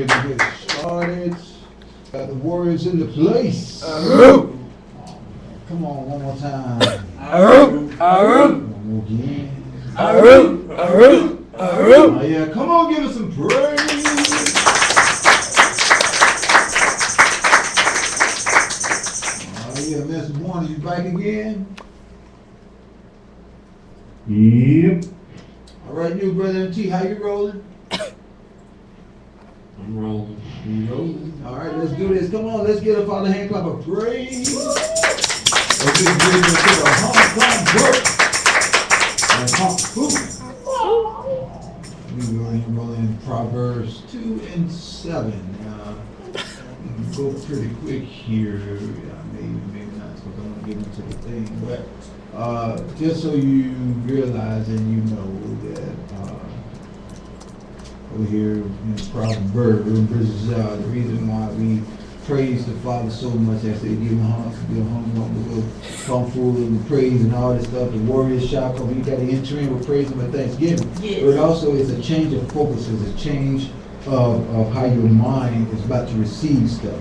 ahead and get started. Got the Warriors in the place. Come on, one more time. One more again. Oh, yeah, come on, give us some praise. Oh, yeah, Mr. Warner, you back again? Yep. All right, new brother MT, how you rolling? I'm rolling. You rolling? All right, let's do this. Come on, let's get a Father hand clap of praise. Let's just get into the Hong Kong book. And Hong food. We rolling Proverbs 2 and 7. Go pretty quick here. Maybe not, because I don't get into the thing. But just so you realize and you know that over here in Proverbs, the reason why we praise the Father so much, as they give him come forward and praise and all this stuff. The warriors shout, because we got to enter in with praise and thanksgiving. Yes. But also it's a change of focus, it's a change of how your mind is about to receive stuff.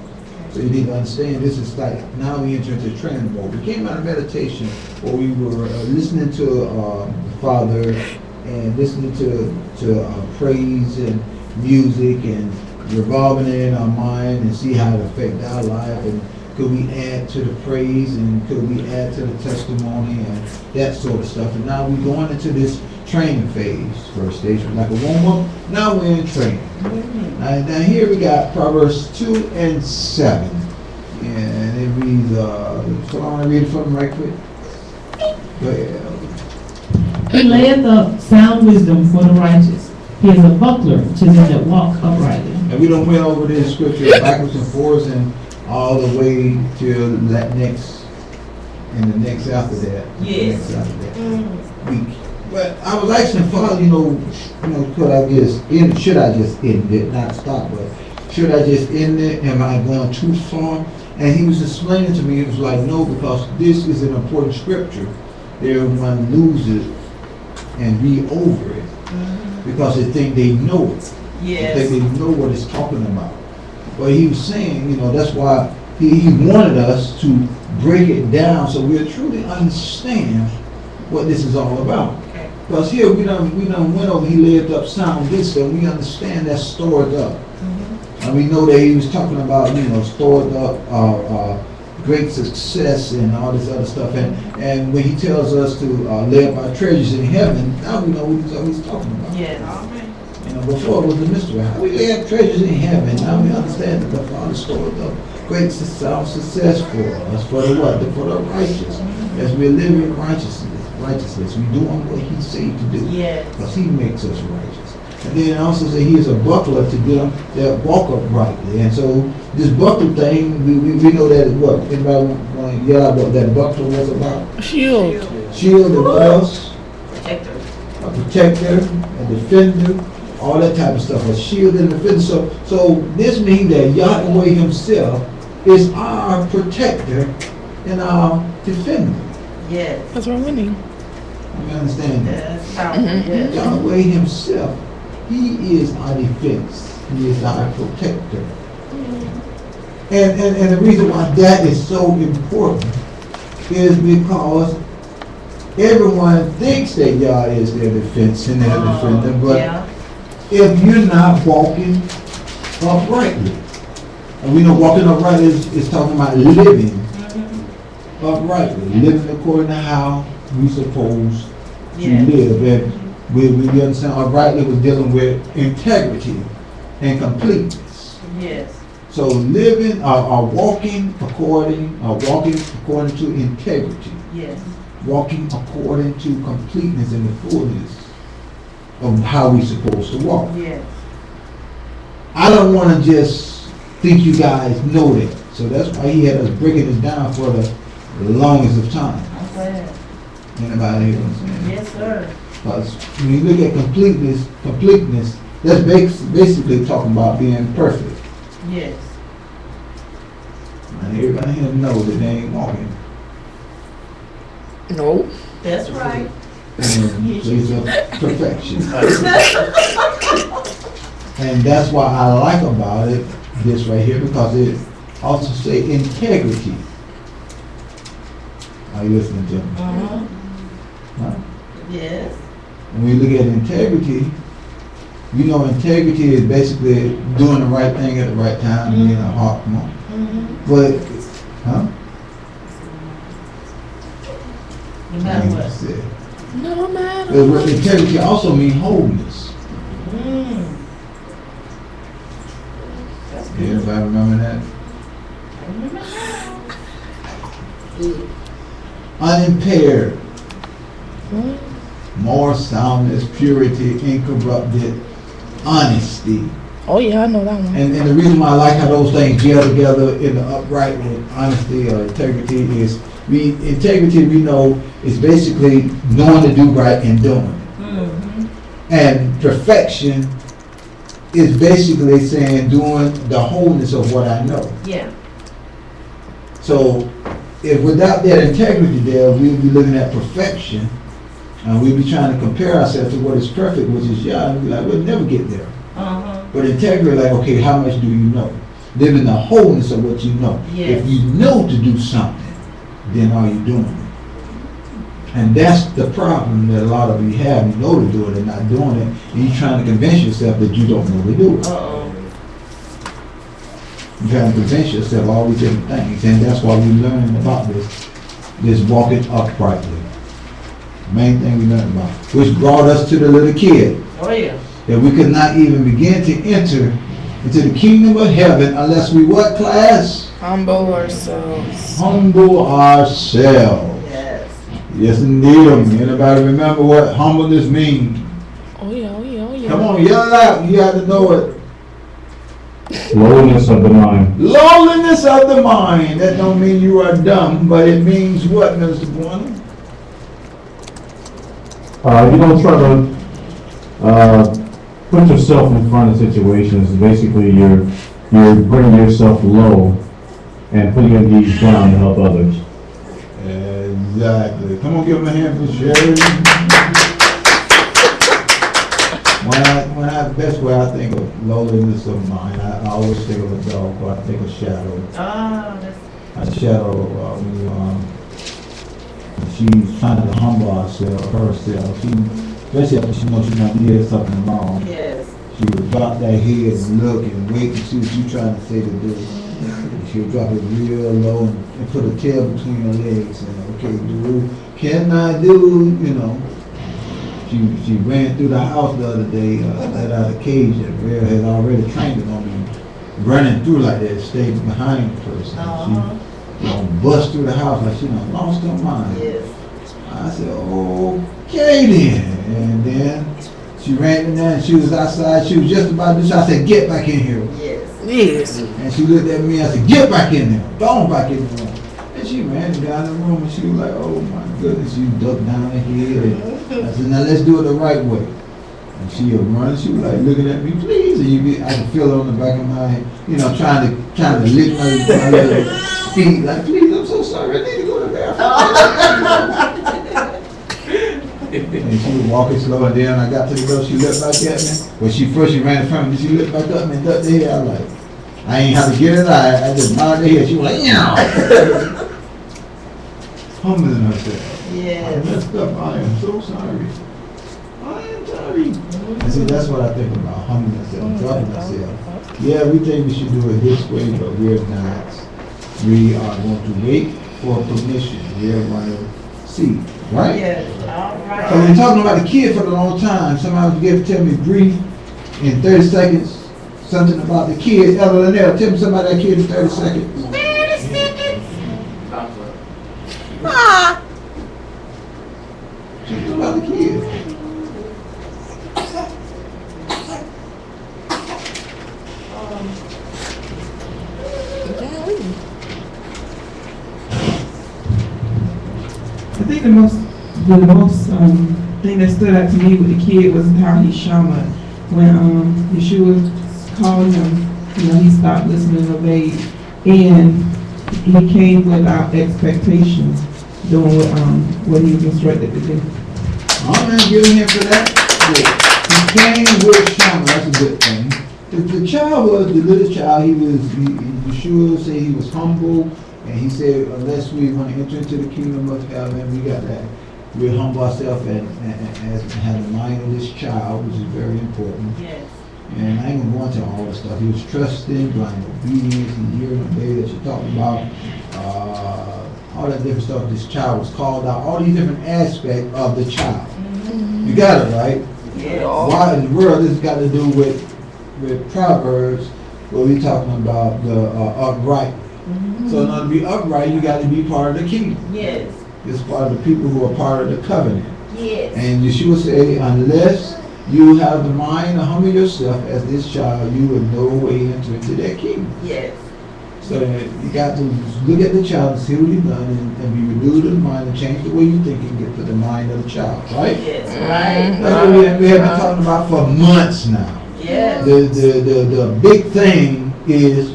So you need to understand this is like, now we enter into training mode. We came out of meditation where we were listening to the Father and listening to praise and music and revolving it in our mind and see how it affects our life, and could we add to the praise and could we add to the testimony and that sort of stuff. And now we're going into this training phase. First stage was like a warm-up, now we're in training. Now here we got Proverbs 2 and 7. And it reads, so I want to read it from right quick. Go ahead. He layeth up sound wisdom for the righteous. He is a buckler to them that walk uprightly. And we don't went over this scripture backwards and forwards and all the way till that next, and the next after that. Yes. The next after that week. But I was asking Father, could I just end, should I just end it, not stop, but should I just end it? Am I going too far? And he was explaining to me, he was like, no, because this is an important scripture. Everyone loses and read over it because they think they know it. Yes. They think they know what it's talking about. But he was saying, that's why he wanted us to break it down so we'll truly understand what this is all about. Okay. Because here we done went over, he laid up sound wisdom. We understand that's stored up. And we know that he was talking about, stored up great success and all this other stuff. And when he tells us to lay up our treasures in heaven, now we know what he's talking about. Yes. Before it was a mystery. How we lay up treasures in heaven, now we understand that the Father stored up great success for us, for the what? For the righteous. As we're living righteousness, we're doing what he said to do. Yes. Because he makes us righteous. And then also say he is a buckler to them that walk uprightly. And so this buckler thing, we know that is what? Anybody want to yell out what that buckler was about? Shield. Shield and what else? Protector. A protector, a defender, all that type of stuff. A shield and a defender. So this means that Yahweh himself is our protector and our defender. Yes. That's what I'm winning. You understand that? That's powerful. Yes. Yahweh himself, he is our defense. He is our protector. And the reason why that is so important is because everyone thinks that Yah is their defense and their defender, but if you're not walking uprightly, and we know walking uprightly is talking about living uprightly, living according to how we supposed to live. And we understand uprightly was dealing with integrity and completeness. Yes. So living or walking according to integrity. Yes. Walking according to completeness and the fullness of how we supposed to walk. Yes. I don't want to just think you guys know that. So that's why he had us breaking this down for the longest of time. I'm glad. Anybody hear what I'm saying? Yes, sir. Because when you look at completeness, that's basically talking about being perfect. Yes. And everybody here knows that they ain't walking. No. That's right. in the place of perfection. And that's why I like about it, this right here, because it also say integrity. Are you listening to me? Huh? Yes. When we look at integrity, you know integrity is basically doing the right thing at the right time, being a heart, come on. But, huh? No matter what. Said. No matter But what. integrity also means wholeness. That's Yeah, good. everybody remember that? Unimpaired, more soundness, purity, incorrupted, honesty. Oh yeah, I know that one. And the reason why I like how those things gel together in the upright with honesty or integrity is integrity we know is basically knowing to do right and doing it. And perfection is basically saying doing the wholeness of what I know. Yeah. So if without that integrity there, we'd be looking at perfection and we'd be trying to compare ourselves to what is perfect, which is and we'd be like, we'll never get there. But integrity, like, okay, how much do you know? Live in the wholeness of what you know. Yes. If you know to do something, then are you doing it? And that's the problem that a lot of you have. You know to do it and not doing it. And you're trying to convince yourself that you don't know to do it. You're trying to convince yourself of all these different things. And that's why we're learning about this walking uprightly. Main thing we learned about. Which brought us to the little kid. Oh, yeah. That we could not even begin to enter into the kingdom of heaven unless we what, class? Humble ourselves. Humble ourselves. Yes. Yes, indeed. Anybody remember what humbleness means? Oh yeah, oh yeah, oh yeah. Come on, yell it out. You have to know it. Lowliness of the mind. Lowliness of the mind. That don't mean you are dumb, but it means what, Mr. Bourne? You don't try to put yourself in front of situations. Basically, you're bringing yourself low and putting your needs down to help others. Exactly. Come on, give him a hand for Sherry. When I best way I think of lowliness of mind, I always think of a dog, or I think of shadow. That's A shadow when she's trying to humble herself. Especially after she knows she might hear something wrong. yes. She would drop that head and look and wait and see what you trying to say to do. She would drop it real low and put her tail between her legs and okay, can I do, She ran through the house the other day, let out a cage that Rhea had already trained it on me. Running through like that, stayed behind the person. She bust through the house like she done lost her mind. Yes. I said, okay then. And then she ran in there and she was outside. She was just about to do so. I said, get back in here. Yes. Yes. And she looked at me. I said, get back in there. Go back in the room. And she ran down the room and she was like, oh my goodness. She ducked down her head. And I said, now let's do it the right way. And she would run. She was like looking at me, please. And I could feel her on the back of my head, trying to lick my little feet. Like, please, I'm so sorry. I need to go to the bathroom. And she was walking slow, and then I got to the door, she looked back at me. When she ran in front of me, she looked back up and ducked her head. I was like, I ain't have to get it out. I just nodded her head. She was like, yeah. Humbling herself. I Yes. messed up. I am so sorry. I am sorry. And see, that's what I think about humbling myself, dropping myself. Yeah, we think we should do it this way, but we're not. We are going to wait for permission. We're going to see, right? Yes. All right. So we're talking about the kid for a long time. Somebody would tell me brief in 30 seconds something about the kid. Ella Linnell, tell me something about that kid in 30 seconds. 30 seconds. Something about the kid. I think the most thing that stood out to me with the kid was how he shone up. When Yeshua called him, he stopped listening and obeyed, and he came without expectations, doing what he was instructed to do. I'm not giving him for that. Good. He came with Shama, that's a good thing. The child was, the little child, Yeshua said he was humble, and he said, unless we want to enter into the kingdom of heaven, we got that. We humble ourselves and have the mind of this child, which is very important. Yes. And I ain't gonna go into all the stuff. He was trusting, blind obedience, he hearing the day that you're talking about, all that different stuff. This child was called out, all these different aspects of the child. You got it, right? Yes. Why in the world this got to do with Proverbs, where we talking about the upright. So in order to be upright, you got to be part of the kingdom. Yes. It's part of the people who are part of the covenant. Yes. And Yeshua said, unless you have the mind to humble yourself as this child, you will no way enter into that kingdom. Yes. So you got to look at the child and see what he's done and be renewed in mind and change the way you think and get to the mind of the child, right? Yes. Right. That's what we have been talking about for months now. Yes. The big thing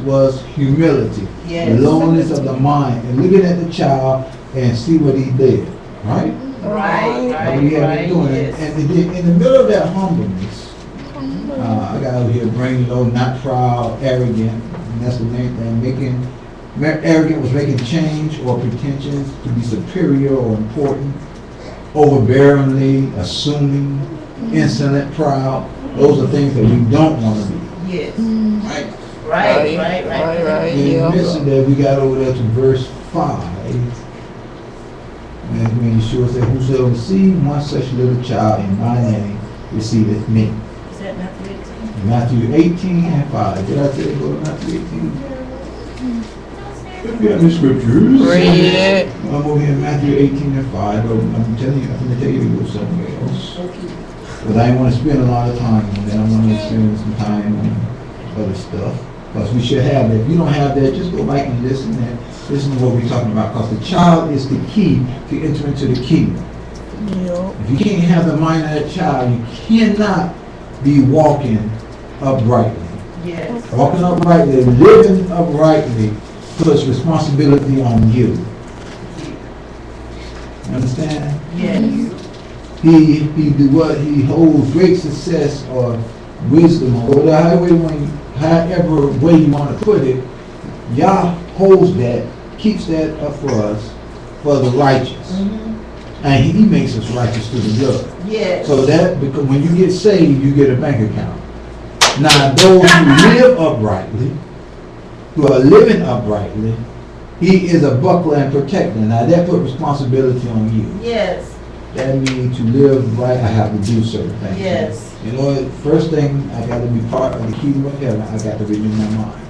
was humility, Yes. the lowliness of the mind, and looking at the child and see what he did, right? Right. What we have Right. been doing. Yes. And in the middle of that humbleness, I got over here bringing low, not proud, arrogant, and that's the main thing. Arrogant was making change or pretensions to be superior or important, overbearingly, assuming, insolent, proud. Those are things that we don't want to be. Yes. Right? Right. Right. In the midst of that, we got over there to verse 5. And when Yeshua said, whosoever receive one such little child in my name, receiveth me. Is that Matthew 18? Matthew 18 and 5. Did I say go to Matthew 18? If you have the scriptures. Read it. I'm over here in Matthew 18 and 5, but I'm telling you, I'm going to tell you to go somewhere else. But I didn't want to spend a lot of time on that. I want to spend some time on other stuff. Because we should have that. If you don't have that, just go back and listen and listen to what we're talking about. Because the child is the key to enter into the kingdom. Yup. If you can't have the mind of that child, you cannot be walking uprightly. Yes. Walking uprightly, living uprightly, puts responsibility on you. You understand? Yes. He do what? He holds great success or wisdom, or however way you want to put it. Yah holds that, keeps that up for us, for the righteous. And he makes us righteous through the blood. Yes. So that, because when you get saved, you get a bank account. Now, those who live uprightly, who are living uprightly, he is a buckler and protector. Now, that put responsibility on you. Yes. That means to live right, I have to do certain things. Yes. You know, first thing, I got to be part of the kingdom of heaven. I got to renew my mind.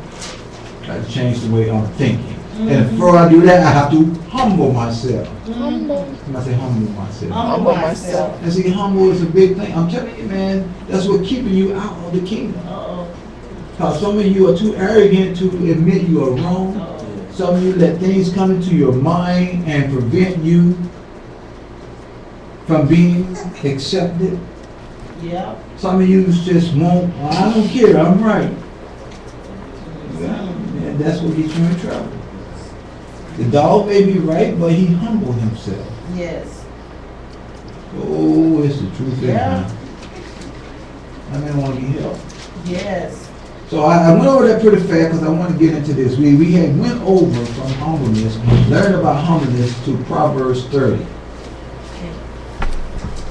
I got to change the way I'm thinking. And before I do that, I have to humble myself. I say humble myself. Humble myself. And see, humble is a big thing. I'm telling you, man, that's what's keeping you out of the kingdom. Uh-oh. Because some of you are too arrogant to admit you are wrong. Uh-oh. Some of you let things come into your mind and prevent you from being accepted. Yeah. Some of you just won't, well, I don't care, I'm right. And that's what gets you in trouble. The dog may be right, but he humbled himself. Yes. Oh, it's the truth. Yeah. I may want to be helped. Yes. So I went over that pretty fast because I want to get into this. We had went over from humbleness, learned about humbleness to Proverbs 30.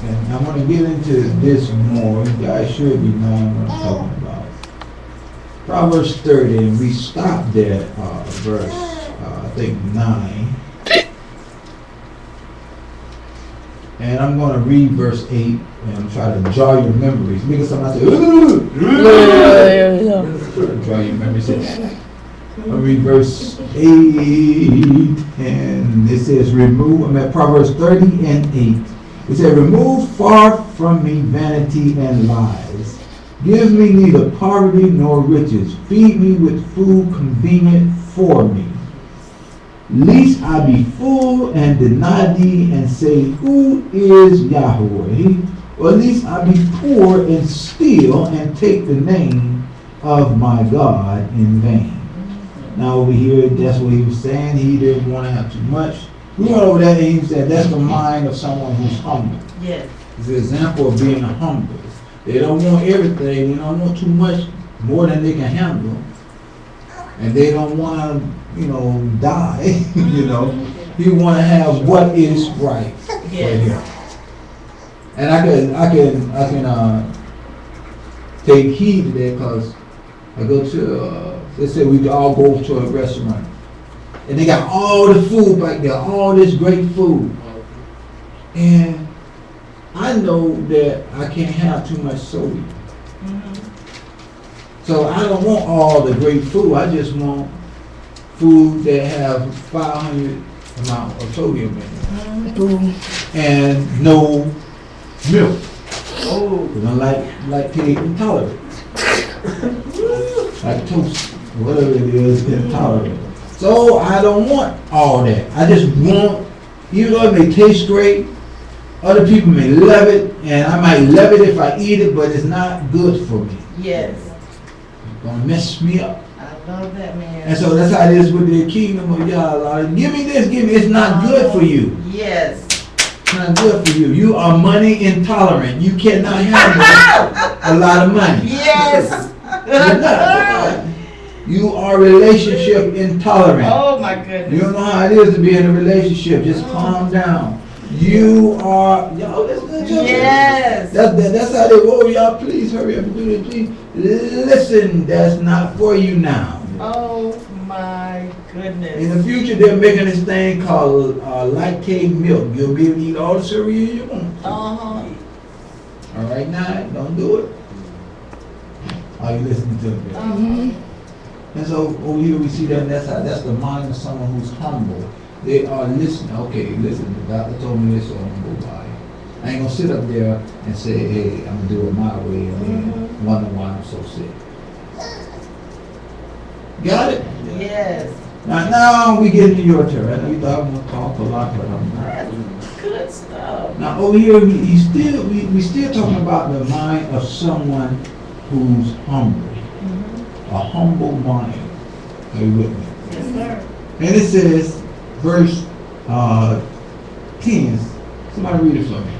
And I want to get into this more. You guys should be knowing what I'm talking about. Proverbs 30, and we stopped there, verse, I think 9. And I'm going to read verse 8 and try to jog your memories. Because somebody say, draw your memories. I'll read verse 8, and it says, I'm at Proverbs 30 and 8. It said, remove far from me vanity and lies. Give me neither poverty nor riches. Feed me with food convenient for me. Lest I be full and deny thee and say, who is Yahweh? Or lest I be poor and steal and take the name of my God in vain. Now over here, that's what he was saying. He didn't want to have too much. We went over that and he said that's the mind of someone who's humble. Yes. It's an example of being humble. They don't want everything. They don't want too much more than they can handle, and they don't wanna, die, you wanna have what is right for Yes. him. And I can take heed to that, cause I go to, let's say we all go to a restaurant, and they got all the food back there, all this great food. And I know that I can't have too much sodium. So I don't want all the great food, I just want food that have 500 amount of sodium in it. Boom. And no milk. Oh, Because I'm lactate intolerant. Lactose, whatever it is, intolerant. So I don't want all that. I just want, even though it may taste great, other people may love it, and I might love it if I eat it, but it's not good for me. yes. It's gonna mess me up. I love that, man. And so that's how it is with the kingdom of Yah. Give me this, give me, it's not good for you. Yes. It's not good for you. You are money intolerant. You cannot handle a lot of money. Yes. You're not. You are relationship intolerant. Oh, my You goodness. don't know how it is to be in a relationship. Just calm down. You are, y'all listen to me. Yes. That's how they, oh, y'all please hurry up and do this, please. Listen, that's not for you now. Oh, my In goodness. the future, they're making this thing called lactate milk. You'll be able to eat all the cereal you want. Uh-huh. All right, now, don't do it. Are you listening to me? Uh-huh. And so over here we see that that's the mind of someone who's humble. They are listening. Okay, listen, the doctor told me this, so I'm gonna go by it. I ain't gonna sit up there and say, hey, I'm gonna do it my way, and then wonder why I'm so sick. Got it? Yes. Now we get into your turn. I know you thought I'm gonna talk a lot, but I'm not. That's good stuff. Now over here, we still talking about the mind of someone who's humble. A humble mind. Are you with me? Yes, sir. And it says, verse 10. Somebody read it for me.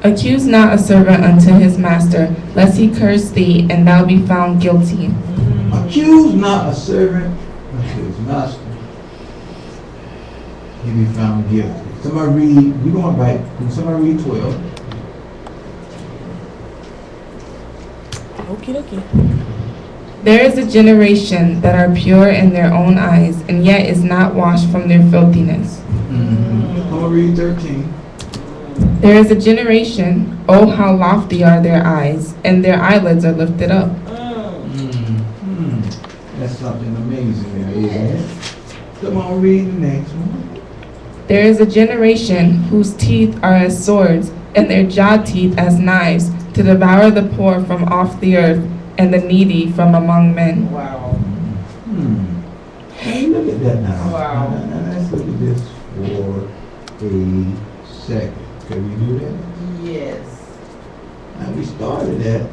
Accuse not a servant unto his master, lest he curse thee, and thou be found guilty. Accuse not a servant unto his master. He be found guilty. Somebody read, we're going back. Can somebody read 12? Okie dokie. There is a generation that are pure in their own eyes, and yet is not washed from their filthiness. Somebody read 13. There is a generation, oh how lofty are their eyes, and their eyelids are lifted up. That's something amazing there, isn't it? Come on, read the next one. There is a generation whose teeth are as swords, and their jaw teeth as knives, to devour the poor from off the earth, and the needy from among men. Wow. Hey, look at that now. Wow. Now let's look at this for a second. Can we do that? Yes. Now we started at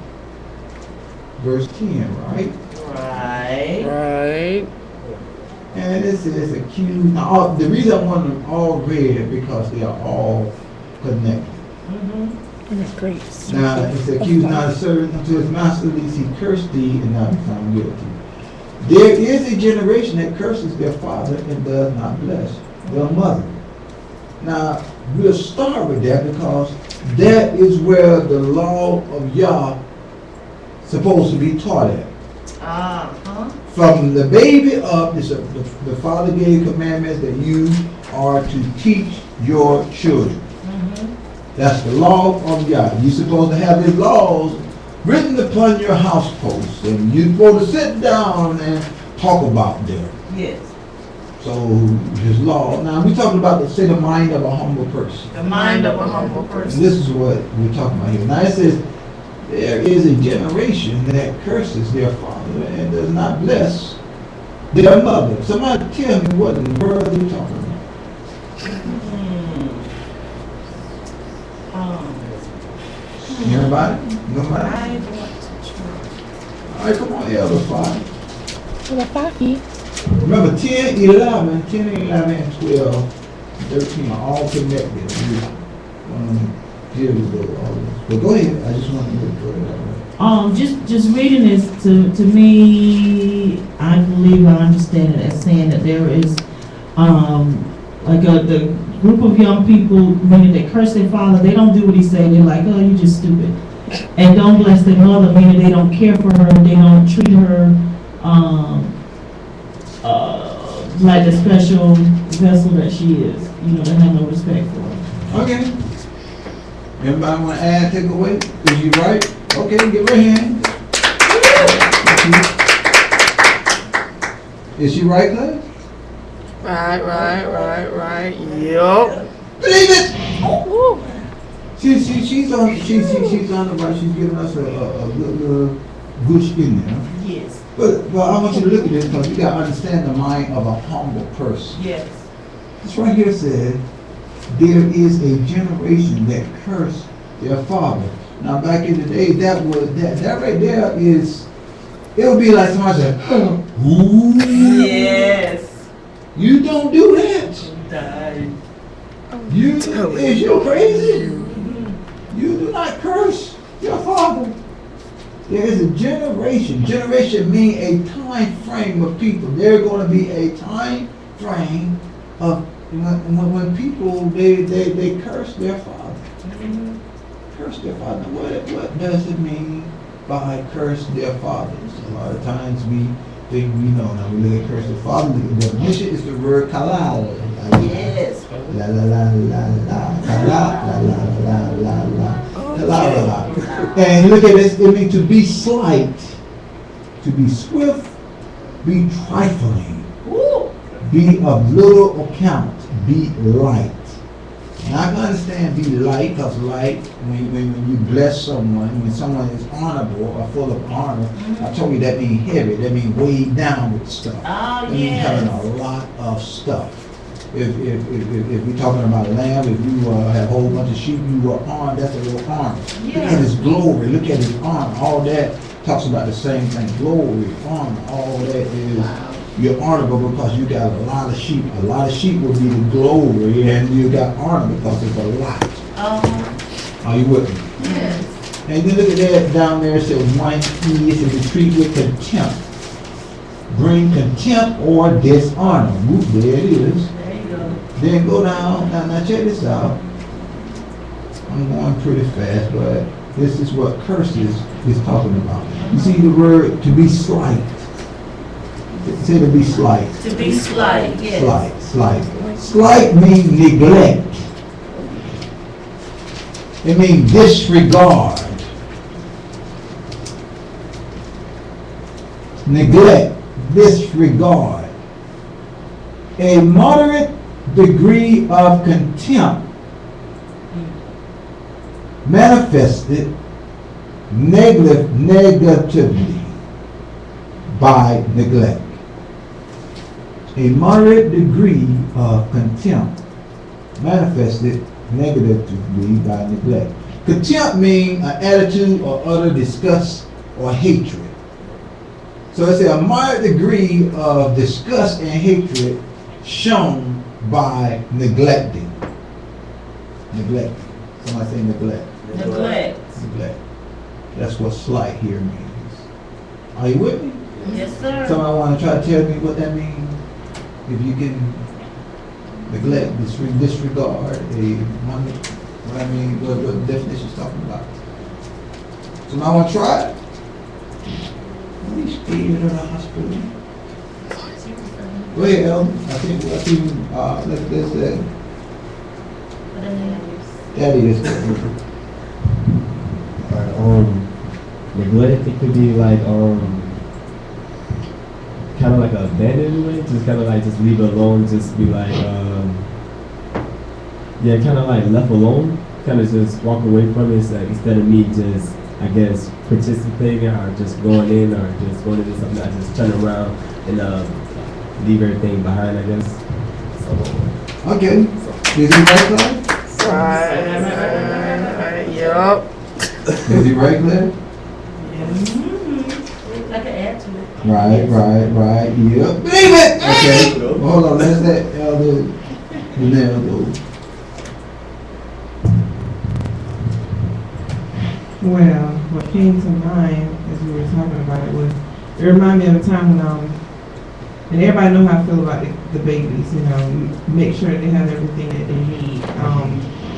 verse 10, right? Right. Right. And this is accused. Now, the reason I want them all read because they are all connected. Great. Now, it's accused not a servant unto his master, lest he curse thee and not be found guilty. There is a generation that curses their father and does not bless their mother. Now, we'll start with that because that is where the law of Yah supposed to be taught at. Uh-huh. From the baby up, the Father gave commandments that you are to teach your children. That's the law of Yah. You're supposed to have these laws written upon your house posts, and you're supposed to sit down and talk about them. Yes. So, his law. Now, we're talking about the mind of a humble person. The mind of a humble And person. this is what we're talking about here. Now, it says, there is a generation that curses their father and does not bless their mother. Somebody tell me what in the world they're talking about. Everybody? Nobody? I want to try. All right, come on, Elder 5. Well, Fafi. Remember, 10, 11, 10, 11, and 12, 13 are all connected. Here we go, all this. But go ahead, I just want to look for it. Just reading this to me, I believe I understand it as saying that there is, the group of young people, meaning they curse their father, they don't do what he say, they're like, oh, you just stupid. And don't bless their mother, meaning they don't care for her, they don't treat her, like the special vessel that she is. You know, they have no respect for her. Okay. Everybody want to add, take away? Is you right? Okay, give her a hand. Is she right, Clay? Right. Yup. Believe it! She's on the right. She's giving us a good little goosh in there. Yes. But I want you to look at this because you got to understand the mind of a humble person. Yes. This right here said, there is a generation that cursed their father. Now back in the day, that right there is, it would be like somebody said, ooh, Yes. you don't do that. Is you crazy? You do not curse your father. There is a generation. Generation means a time frame of people. There's going to be a time frame of when people they curse their father. Curse their father. What does it mean by curse their fathers? A lot of times we think we know. Now we look at curse their father. The definition is the word kalal. Yes. La la la la la kalal la la la la la. And look at this. It means to be slight, to be swift, be trifling, be of little account, be light. Now I can understand be light, because light, when you bless someone, when someone is honorable or full of honor, I told you that means heavy, that means weighed down with stuff. That means having a lot of stuff. If we're talking about lamb, if you have a whole bunch of sheep, you were armed, that's a little armor. Look at his glory, look at his honor, all that talks about the same thing. Glory, honor, all that is, you're honorable because you got a lot of sheep. A lot of sheep will be the glory, and you got honor because it's a lot. Are you with me? Yes. And then look at that down there, it says one is to treat with contempt. Bring contempt or dishonor. Whoop, there it is. Then go down, now check this out. I'm going pretty fast, but this is what curses is talking about. You see the word to be slight. Say to be slight. To be slight, yes. Slight. Slight means neglect. It means disregard. Neglect, disregard. A moderate degree of contempt manifested negatively by neglect. A moderate degree of contempt manifested negatively by neglect. Contempt means an attitude or utter disgust or hatred. So it's a moderate degree of disgust and hatred shown by neglecting. Neglecting. Somebody say neglect. Neglect. Neglect. That's what slight here means. Are you with me? Yes, sir. Somebody want to try to tell me what that means? If you can neglect, disregard what I mean, what the definition is talking about. Somebody want to try it? Are you scared of the hospital? Go ahead, Elder. I think let's that is. Neglect, it could be like kind of like a abandonment, just kind of like just leave it alone, just be like kind of like left alone, kind of just walk away from it. It's like instead of me just, I guess, participating or just going in or just going into something, I just turn around and leave everything behind, I guess. So, okay. Is he right, Clay? Right. Yup. Is he right, Clay? Like an add to it. Right. Yep. Believe it! Okay. Well, hold on, let's let Elder Janelle go. Well, what came to mind as we were talking about it was, it reminded me of a time when, and everybody know how I feel about the babies, you know, make sure they have everything that they need.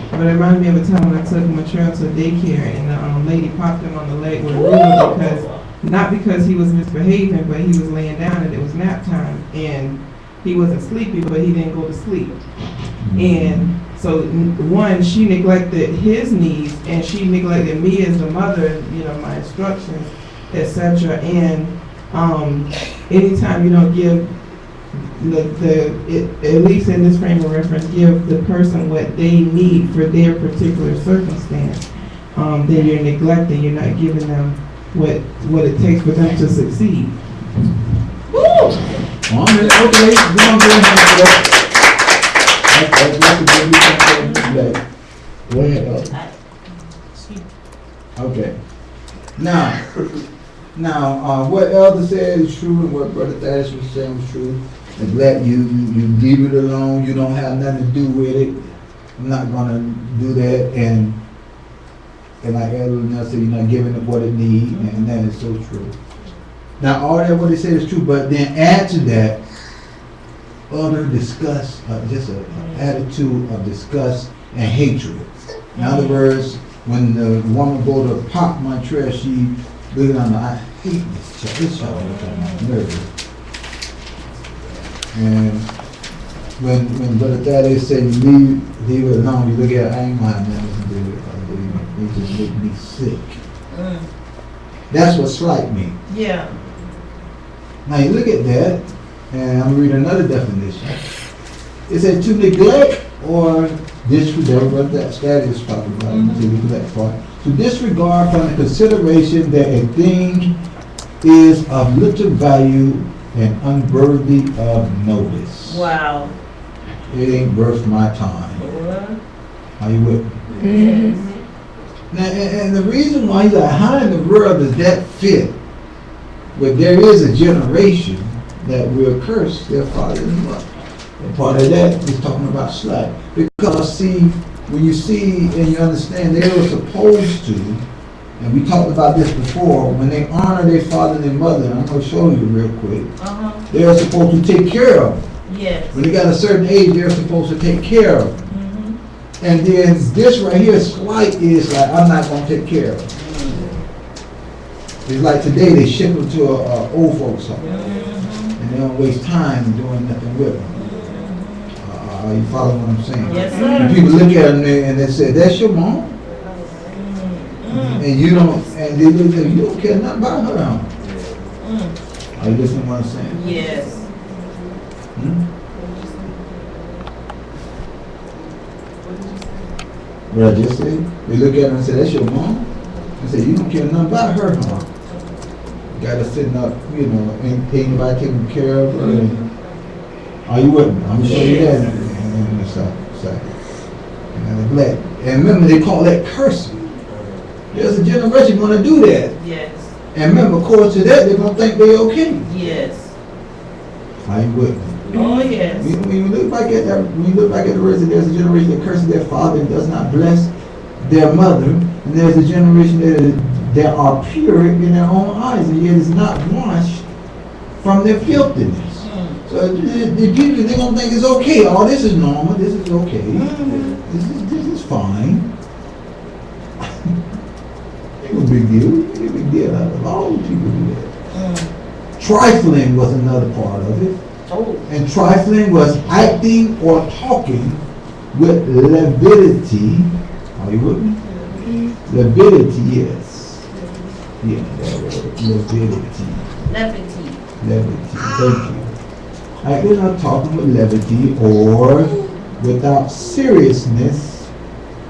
But it reminded me of a time when I took Montreal to daycare and the lady popped him on the leg with a ruler not because he was misbehaving, but he was laying down and it was nap time and he wasn't sleepy, but he didn't go to sleep. And so one, she neglected his needs and she neglected me as the mother, you know, my instructions, etc. And anytime you don't give at least in this frame of reference, give the person what they need for their particular circumstance, then you're neglecting, you're not giving them what it takes for them to succeed. Okay, we don't go ahead and do that. That's the baby. Go ahead, okay. Now, what Elder said is true, and what Brother Thaddeus was saying was true. Neglect, you leave it alone. You don't have nothing to do with it. I'm not gonna do that. And like Elder Nelson said, you're not giving it what it needs, and that is so true. Now, all that what he said is true, but then add to that utter disgust, just an attitude of disgust and hatred. In other words, when the woman go to pop my trash, she looking on the, I hate this child. This child is on my nerves. And when Brother Thaddeus said leave it alone, you look at it, I ain't gonna have nothing to do with it. They just make me sick. That's what slight means. Yeah. Now you look at that, and I'm reading another definition. It said to neglect or disregard, what that status is talking about, to neglect part. To disregard from the consideration that a thing is of little value and unworthy of notice. Wow. It ain't worth my time. Are you with me? Mm-hmm. Now, and the reason why he's like, how in the world does that fit? But there is a generation that will curse their father and mother. And part of that is talking about slack. Because see, when you see and you understand, they were supposed to, and we talked about this before, when they honor their father and their mother, and I'm going to show you real quick, they are supposed to take care of them. Yes. When they got a certain age, they're supposed to take care of them. And then this right here, slight, is like, I'm not going to take care of them. It's like today, they ship them to a old folks home. And they don't waste time doing nothing with them. Are you following what I'm saying? Yes, sir. And people look at them and they say, that's your mom? And you don't, and they look at you, you don't care nothing about her. Are you listening to what I'm saying? Yes. What I just said? They look at her and say, that's your mom? I say, you don't care nothing about her, huh? You got her sitting up, you know, ain't nobody taking care of her. And, are you with me? I'm going to show you that in a second. And neglect. And remember, they call that cursing. There's a generation going to do that. Yes. And remember, according to that, they're going to think they're okay. Yes. Are you with me? Oh, yes. When you look back at that, when you look back at the words, there's a generation that curses their father and does not bless their mother, and there's a generation that are pure in their own eyes, and yet is not washed from their filthiness. So they're gonna think it's okay. Oh, this is normal. This is okay. This is fine. Ain't no big deal. Ain't no big deal. All the people do that. Trifling was another part of it. And trifling was acting or talking with levity. Are you with me? Levity, yes. Yeah, that word. Levity. Levity. Thank you. Acting or talking with levity or without seriousness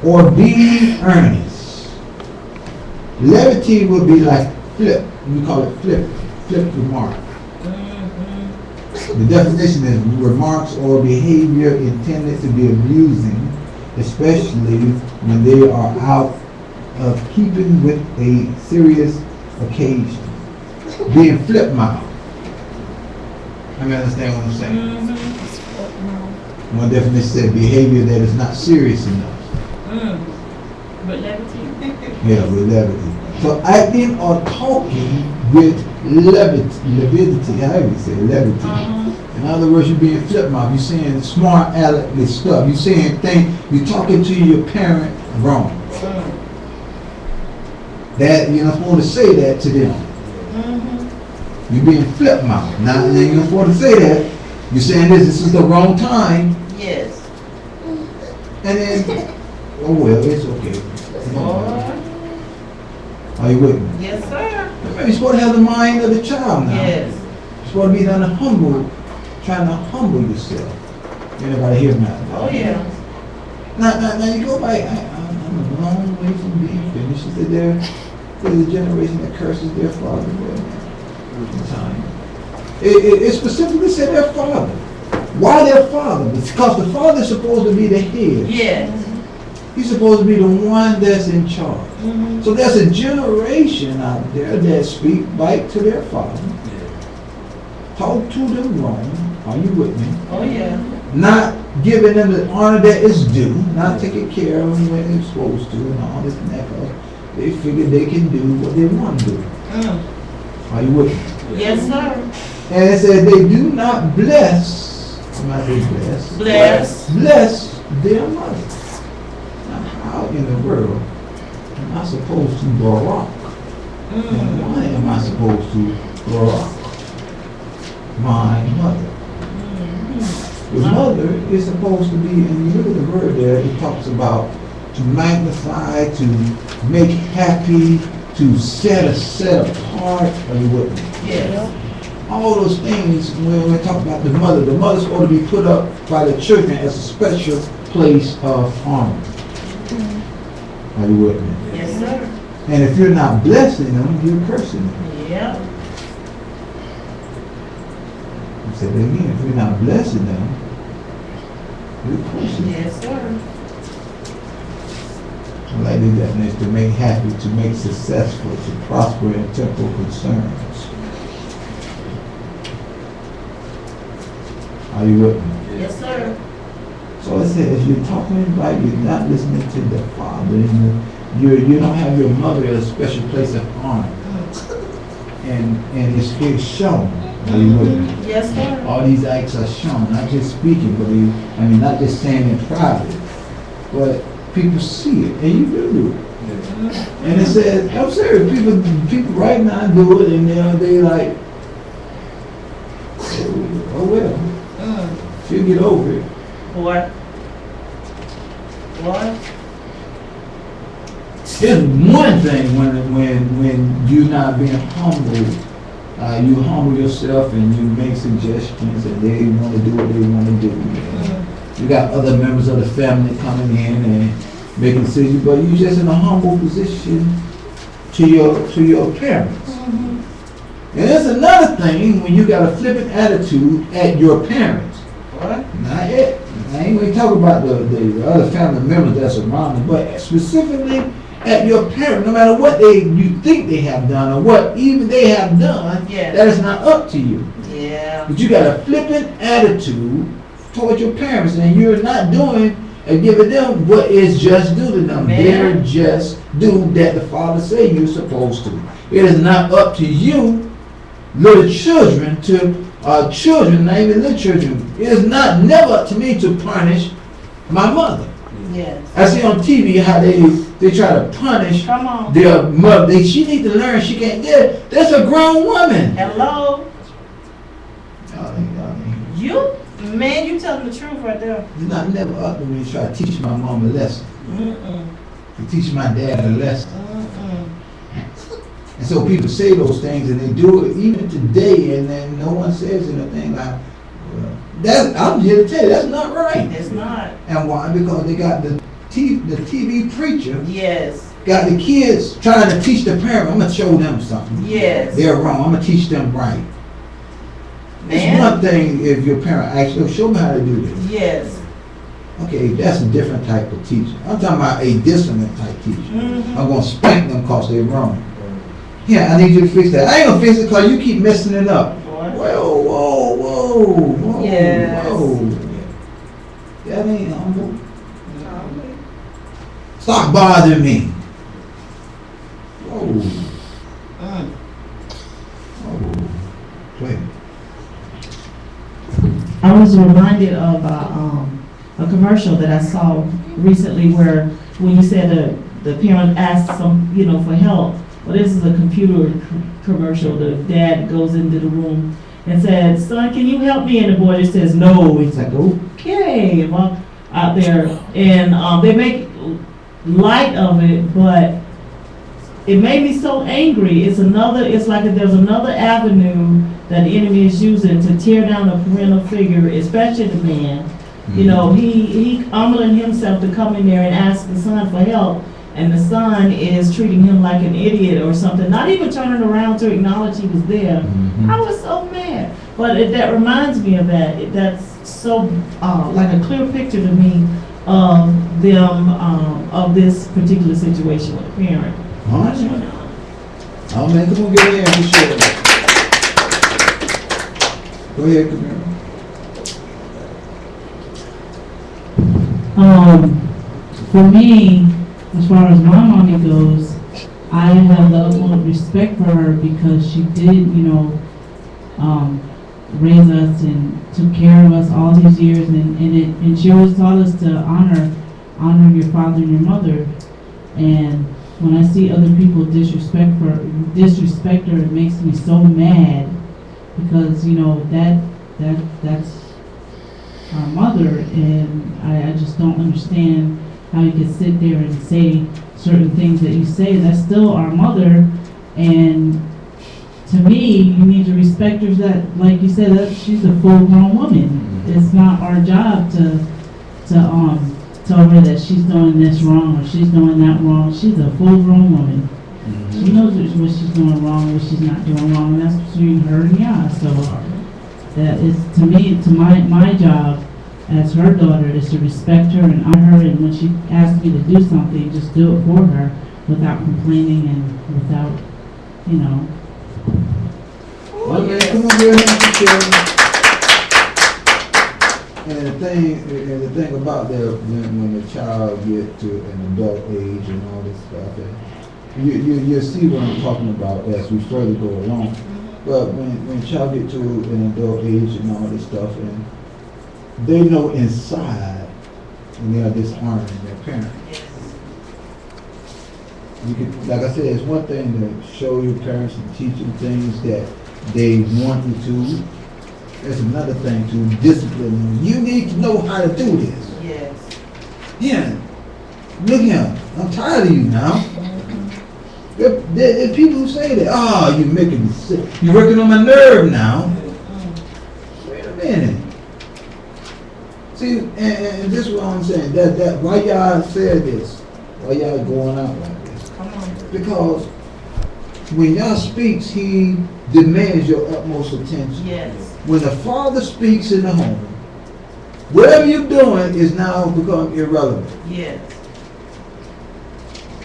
or being earnest. Levity would be like flip. We call it flip remark. The definition is remarks or behavior intended to be amusing, especially when they are out of keeping with a serious occasion. Being flip-mouthed. I mean, understand what I'm saying? One definition said behavior that is not serious enough. But levity. Yeah, with levity. So acting or talking with levity, however you say levity. In other words, you're being flip-mouth. You're saying smart aleck stuff. You're saying things. You're talking to your parent wrong. That you're not supposed to say that to them. You're being flip-mouth. Now you're not supposed to say that. You're saying this is the wrong time. Yes. And then, oh well, it's okay. Are you with me? Yes, sir. Remember, you're supposed to have the mind of the child now. Yes. You're supposed to be trying to humble yourself. Anybody hear me? Oh, yeah. Now you go back. I'm a long way from being finished. She said there's a generation that curses their father. Time. It specifically said their father. Why their father? Because the father is supposed to be the head. Yes. He's supposed to be the one that's in charge. So there's a generation out there that speak back to their father. Talk to them wrong. Are you with me? Oh, yeah. Not giving them the honor that is due. Not taking care of them when they're supposed to and all this and that. Because they figure they can do what they want to do. Are you with me? Yes, sir. And it said they do not bless. Somebody say bless. Bless their mother. Now, how in the world am I supposed to barak? And why am I supposed to barak my mother? The mother is supposed to be, and you look at the word there, it talks about to magnify, to make happy, to set apart. Are you with me? Yes. All those things, when we talk about the mother's supposed to be put up by the children as a special place of honor. Are you with me? Yes, sir. And if you're not blessing them, you're cursing them. Yeah. I said it again, if you're not blessing them, you're cursing them. Yes, sir. I like the definition, to make happy, to make successful, to prosper in temporal concerns. Are you with me? Yes, sir. So it says you're talking about you're not listening to the father, and you don't have your mother as a special place of honor, and it's shown. Are you with me? Yes, sir. All these acts are shown, not just speaking, but not just saying in private, but people see it, and you do it. And it says, I'm serious, people right now do it, and they like, oh well. She'll get over it. What? It's one thing when you're not being humble. You humble yourself and you make suggestions, and they want to do what they want to do. You got other members of the family coming in and making decisions, but you're just in a humble position to your parents. And there's another thing when you got a flippant attitude at your parents. What? Not yet. I ain't going to talk about the other family members that's around them, but specifically at your parents, no matter what you think they have done or what even they have done, that is not up to you. Yeah. But you got a flippant attitude towards your parents, and you're not doing and giving them what is just due to them. They're just due that the Father say you're supposed to. It is not up to you, little children, children, not even little children. It is never up to me to punish my mother. Yes. I see on TV how they try to punish their mother. She need to learn she can't get it. That's a grown woman. Hello? Y'all Man, you telling the truth right there. It's not never up to me to try to teach my mom a lesson. To teach my dad a lesson. And so people say those things and they do it even today, and then no one says anything like, well, I'm here to tell you, that's not right. It's not. And why? Because they got the TV preacher. Yes. Got the kids trying to teach the parent. I'm going to show them something. Yes. They're wrong. I'm going to teach them right. It's one thing if your parent actually show me how to do this. Yes. Okay, that's a different type of teaching. I'm talking about a disciplined type teaching. I'm going to spank them because they're wrong. Yeah, I need you to fix that. I ain't going to fix it because you keep messing it up. Whoa. Yes. Whoa. That ain't humble. Stop bothering me. Oh. Oh. Play. I was reminded of a commercial that I saw recently where when you said the parent asked some, for help. Well, this is a computer commercial. The dad goes into the room and said, "Son, can you help me?" And the boy just says, "No." He's like, "Okay." And walk out there, and they make light of it, but it made me so angry. It's like there's another avenue that the enemy is using to tear down a parental figure, especially the man. He humbling himself to come in there and ask the son for help, and the son is treating him like an idiot or something, not even turning around to acknowledge he was there. I was so mad. But that reminds me of that. That's so like a clear picture to me of them, of this particular situation with the parent. All right. Oh man, come on, get in there and share. Go ahead, Camille. For me, as far as my mommy goes, I have the utmost respect for her because she did, raise us and took care of us all these years, and she always taught us to honor your father and your mother. And when I see other people disrespect her, it makes me so mad because that's our mother, and I just don't understand how you can sit there and say certain things that you say. That's still our mother, and to me, you need to respect her. That, like you said, that she's a full-grown woman. It's not our job to tell her that she's doing this wrong or she's doing that wrong. She's a full-grown woman. She knows what she's doing wrong, what she's not doing wrong, and that's between her and God. So that is, to me, my job as her daughter is to respect her and honor her, and when she asks me to do something, just do it for her without complaining and without, Well, man, come on, get in there and share. And the thing about that, when the child get to an adult age and all this stuff, and you see what I'm talking about as we further go along. But when child get to an adult age and all this stuff, and they know inside when they are dishonoring their parents. Like I said, it's one thing to show your parents and teach them things that they want you to. There's another thing to discipline them. You need to know how to do this. Yes. Yeah. Look here. I'm tired of you now. There are people who say that, you're making me sick. You're working on my nerve now. Wait a minute. See, and this is what I'm saying. That why y'all said this? Why y'all going out like this? Come on. Because when y'all speaks, he demands your utmost attention. Yes. When the father speaks in the home, whatever you're doing is now become irrelevant. Yes.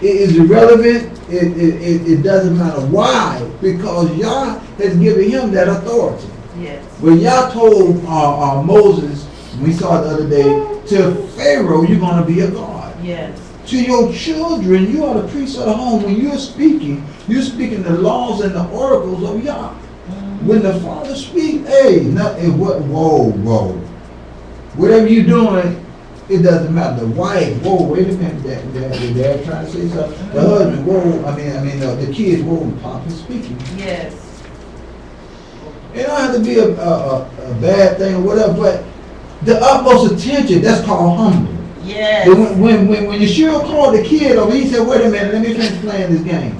It is irrelevant. It doesn't matter. Why? Because Yah has given him that authority. Yes. When Yah told Moses, we saw it the other day, to Pharaoh, you're going to be a god. Yes. To your children, you are the priests of the home. When you're speaking the laws and the oracles of Yah. When the father speaks, whoa. Whatever you're doing, it doesn't matter. The wife, whoa, wait a minute, they're trying to say something. The husband, whoa, the kids, whoa, Pop is speaking. Yes. It don't have to be a bad thing or whatever, but the utmost attention, that's called humble. Yes. When Yeshua called the kid over, he said, wait a minute, let me finish playing this game.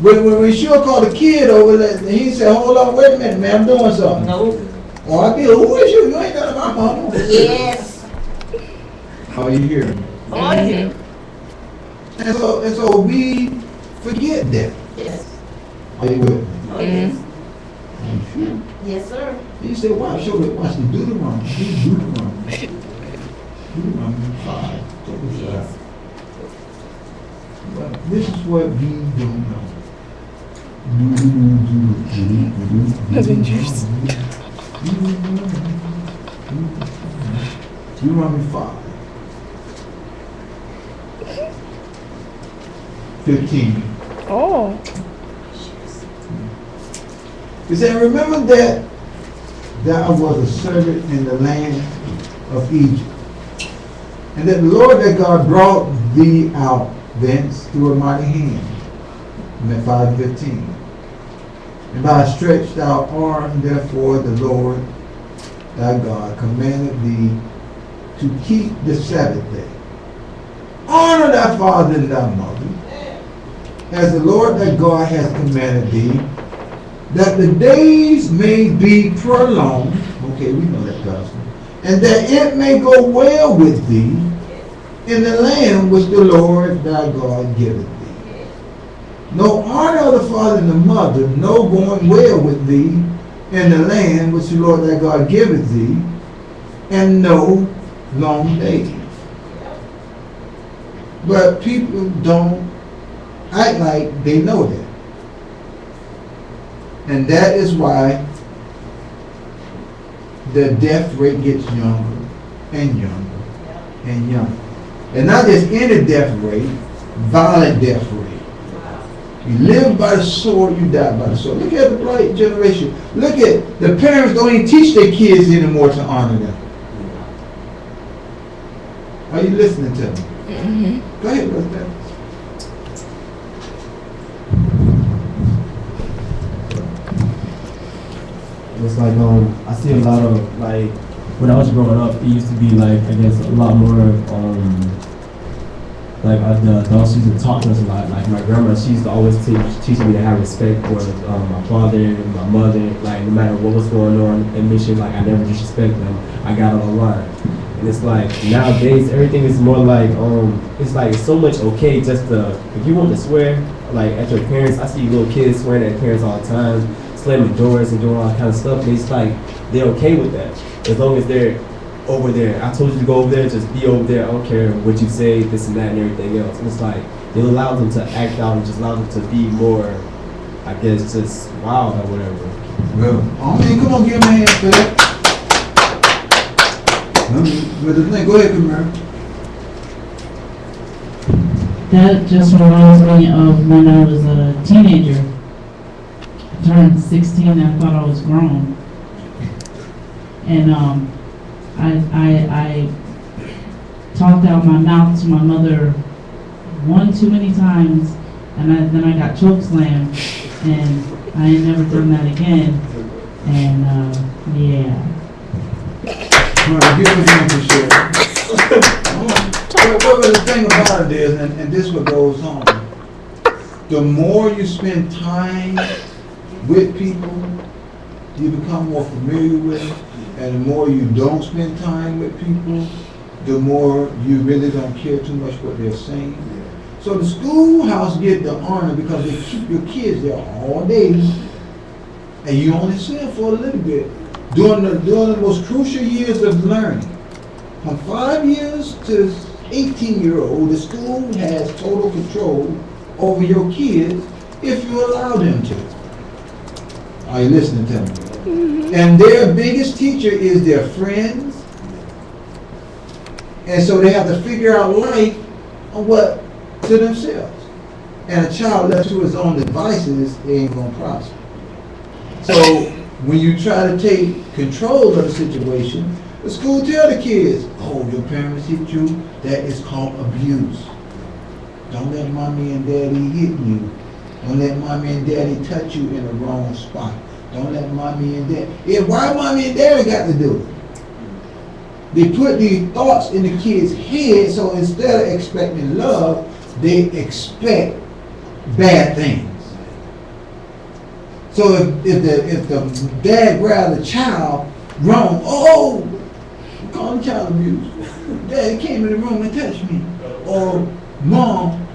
When Yeshua called the kid over, he said, hold on, wait a minute, man, I'm doing something. No. Oh, I feel, who is you? You ain't none of my mama. Yes. Are you hearing me? Oh, yeah. And so we forget that. Yes. Are you with me? Oh, yes. Are you sure? Yes, sir. He said, watch the Deuteronomy. Deuteronomy 5. Check this out. But this is what we don't know. Avengers. Deuteronomy 5. 15. Oh. He said, remember that thou was a servant in the land of Egypt, and that the Lord thy God brought thee out thence through a mighty hand. I'm at 5:15. And by a stretched out arm, therefore, the Lord thy God commanded thee to keep the Sabbath day. Honor thy father and thy mother, as the Lord thy God has commanded thee, that the days may be prolonged. Okay, we know that gospel. And that it may go well with thee in the land which the Lord thy God giveth thee. No honor of the father and the mother, no going well with thee in the land which the Lord thy God giveth thee, and no long days. But people don't act like they know that. And that is why the death rate gets younger and younger and younger. And not just any death rate, violent death rate. You live by the sword, you die by the sword. Look at the bright generation. Look at the parents don't even teach their kids anymore to honor them. Are you listening to me? Mm-hmm. Go ahead, Brother Dennis. It's like I see a lot of like when I was growing up, it used to be like I guess a lot more like the adults used to talk to us a lot. Like my grandma, she used to always teach me to have respect for my father and my mother. Like no matter what was going on and make sure like I never disrespect them. I got on the line. And it's like nowadays everything is more like it's like so much okay just to if you want to swear like at your parents. I see little kids swearing at parents all the time, slamming doors and doing all that kind of stuff. And it's like they're okay with that as long as they're over there. I told you to go over there, just be over there. I don't care what you say, this and that and everything else. And it's like it allows them to act out and just allows them to be more, I guess, just wild or whatever. Well, I mean, come on, give me a hand for that. But the thing, go ahead, Kamara. That just reminds me of when I was a teenager. I turned 16 and I thought I was grown. And I talked out my mouth to my mother one too many times, and then I got chokeslammed, and I ain't never done that again. And yeah. All right, give me a hand for sure. What the thing about it is, and this is what goes on, the more you spend time with people, you become more familiar with them, and the more you don't spend time with people, the more you really don't care too much what they're saying. So the schoolhouse get the honor because they keep your kids there all day, and you only see them for a little bit. During the most crucial years of learning, from 5 years to 18-year-old, the school has total control over your kids if you allow them to. Are you listening to me? Mm-hmm. And their biggest teacher is their friends. And so they have to figure out life on what to themselves. And a child left to his own devices ain't gonna prosper. So when you try to take control of the situation, the school tell the kids, oh, your parents hit you, that is called abuse. Don't let mommy and daddy hit you. Don't let mommy and daddy touch you in the wrong spot. Don't let mommy and daddy. Yeah, why mommy and daddy got to do it? They put these thoughts in the kids' head, so instead of expecting love, they expect bad things. So if the dad grabs the child wrong, oh, call him child abuse. Dad came in the room and touched me. Or mom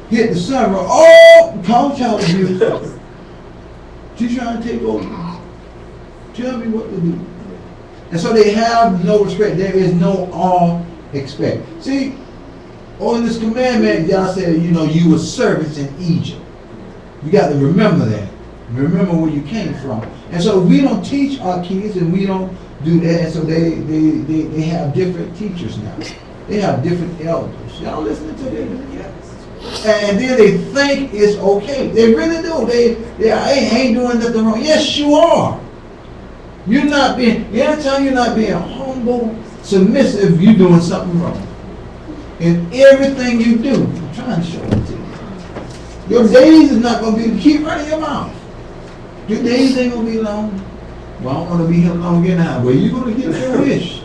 hit the son, oh, call him child abuse. She's trying to take over. Tell me what to do. And so they have no respect. There is no all expect. See, on this commandment, y'all said, you know, you were servants in Egypt. You got to remember that. Remember where you came from. And so we don't teach our kids and we don't do that. And so they have different teachers now. They have different elders. Y'all listening to them? Yes. And then they think it's okay. They really do. They ain't doing nothing wrong. Yes, you are. You're not being, anytime you're not being humble, submissive, you're doing something wrong. In everything you do, I'm trying to show it to you. Your days is not going to be, keep running your mouth. Your days ain't going to be long. Well, I don't want to be here long anyhow. Well, you're going to get your wish.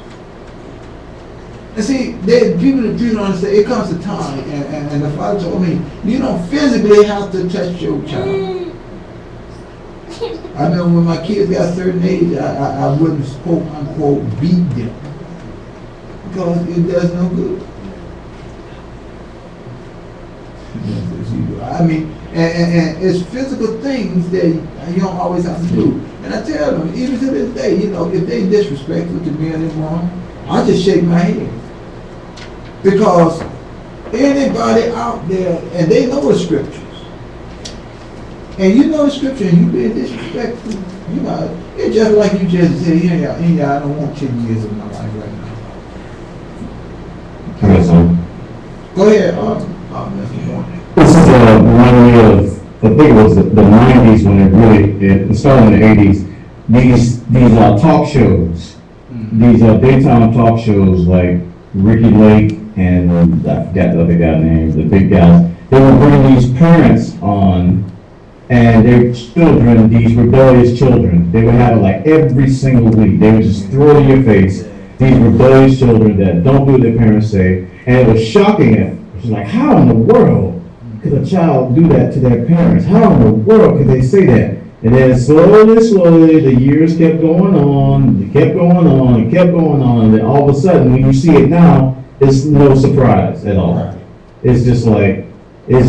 And see, people don't understand, it comes a time, and the Father told me, you don't physically have to touch your child. I know when my kids got a certain age, I wouldn't, quote unquote, beat them. Because it does no good. I mean, and it's physical things that you don't always have to do. And I tell them, even to this day, you know, if they disrespectful to me and wrong, I just shake my head. Because anybody out there, and they know the scriptures, and you know the scripture, and you being disrespectful, you know, it's just like you just say, yeah, I don't want 10 years of my life right now. Okay, so Go ahead, this is reminding me of, I think it was the 90s when it started in the 80s. These talk shows, these daytime talk shows like Ricky Lake and I forgot the other guy's name, the big guys. They would bring these parents on, and their children, these rebellious children, they would have it like every single week. They would just throw it in your face. These rebellious children that don't do what their parents say, and it was shocking. It was like, how in the world could a child do that to their parents? How in the world could they say that? And then slowly, the years kept going on, it kept going on, it kept going on, and then all of a sudden, when you see it now, it's no surprise at all. It's just like no